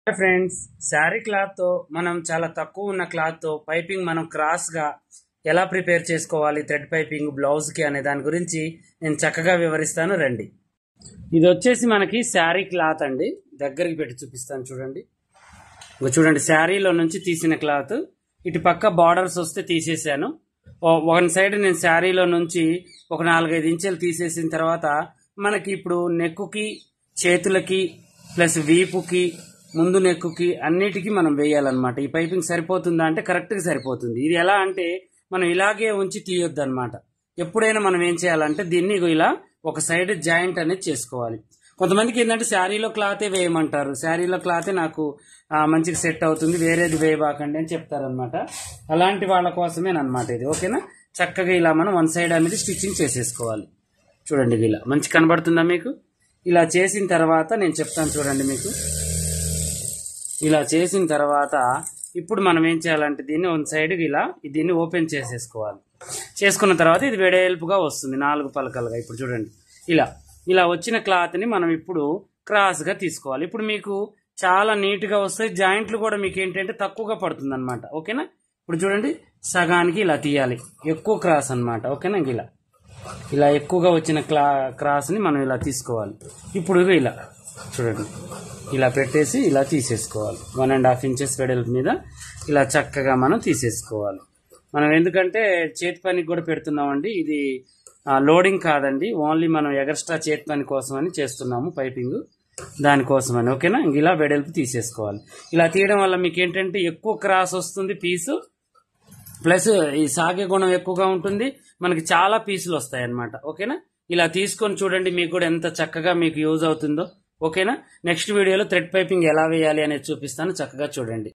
Hi friends, sari cloth తో మనం చాలా తక్కువ ఉన్న క్లాత్ తో పైపింగ్ మనం క్రాస్ గా ఎలా ప్రిపేర్ చేసుకోవాలి, థ్రెడ్ పైపింగ్ బ్లౌజ్ కి అనే దాని గురించి నేను చక్కగా వివరిస్తాను. రండి. ఇది వచ్చేసి మనకి శారీ క్లాత్ అండి. దగ్గరికి పెట్టి చూపిస్తాను చూడండి. చూడండి, శారీలో నుంచి తీసిన క్లాత్. ఇటు పక్క బార్డర్స్ వస్తే తీసేసాను. వన్ సైడ్ నేను శారీలో నుంచి ఒక 4-5 ఇంచులు తీసేసిన తర్వాత మనకి ఇప్పుడు నెక్కుకి, చేతులకి ప్లస్ వీపుకి, ముందు నెక్కుకి అన్నిటికీ మనం వేయాలన్నమాట. ఈ పైపింగ్ సరిపోతుందా అంటే కరెక్ట్ గా సరిపోతుంది. ఇది ఎలా అంటే మనం ఇలాగే ఉంచి తీయొద్దు అనమాట. ఎప్పుడైనా మనం ఏం చేయాలంటే దీన్ని ఇలా ఒక సైడ్ జాయింట్ అనేది చేసుకోవాలి. కొంతమందికి ఏంటంటే శారీలో క్లాతే వేయమంటారు. శారీలో క్లాతే నాకు మంచిగా సెట్ అవుతుంది, వేరేది వేయబాకండి అని చెప్తారనమాట. అలాంటి వాళ్ళ కోసమేనమాట ఇది. ఓకేనా? చక్కగా ఇలా మనం వన్ సైడ్ అనేది స్టిచ్చింగ్ చేసేసుకోవాలి. చూడండి, ఇది ఇలా మంచి కనబడుతుందా మీకు? ఇలా చేసిన తర్వాత నేను చెప్తాను చూడండి మీకు. ఇలా చేసిన తర్వాత ఇప్పుడు మనం ఏం చేయాలంటే దీన్ని వన్ సైడ్ ఇలా దీన్ని ఓపెన్ చేసేసుకోవాలి. చేసుకున్న తర్వాత ఇది వెడల్పుగా వస్తుంది, 4 పలకలుగా. ఇప్పుడు చూడండి, ఇలా వచ్చిన క్లాత్ ని మనం ఇప్పుడు క్రాస్ గా తీసుకోవాలి. ఇప్పుడు మీకు చాలా నీట్ గా వస్తాయి. జాయింట్లు కూడా మీకు ఏంటంటే తక్కువగా పడుతుంది అనమాట. ఓకేనా? ఇప్పుడు చూడండి, సగానికి ఇలా తీయాలి, ఎక్కువ క్రాస్ అనమాట. ఓకేనా? ఇలా ఎక్కువగా వచ్చిన క్రాస్ ని మనం ఇలా తీసుకోవాలి. ఇప్పుడు ఇలా చూడండి, ఇలా పెట్టేసి ఇలా తీసేసుకోవాలి. 1.5 ఇంచెస్ వెడల్పు మీద ఇలా చక్కగా మనం తీసేసుకోవాలి. మనం ఎందుకంటే చేతి పనికి కూడా పెడుతున్నామండి. ఇది లోడింగ్ కాదండి, ఓన్లీ మనం ఎగస్ట్రా చేతి పని కోసం అని చేస్తున్నాము పైపింగ్, దానికోసమని. ఓకేనా? ఇలా వెడల్పు తీసేసుకోవాలి. ఇలా తీయడం వల్ల మీకు ఏంటంటే ఎక్కువ క్రాస్ వస్తుంది పీసు, ప్లస్ ఈ సాగే గుణం ఎక్కువగా ఉంటుంది, మనకి చాలా పీసులు వస్తాయి అన్నమాట. ఓకేనా? ఇలా తీసుకొని చూడండి, మీకు కూడా ఎంత చక్కగా మీకు యూజ్ అవుతుందో. ఓకేనా? నెక్స్ట్ వీడియోలో థ్రెడ్ పైపింగ్ ఎలా వేయాలి అనేది చూపిస్తాను, చక్కగా చూడండి.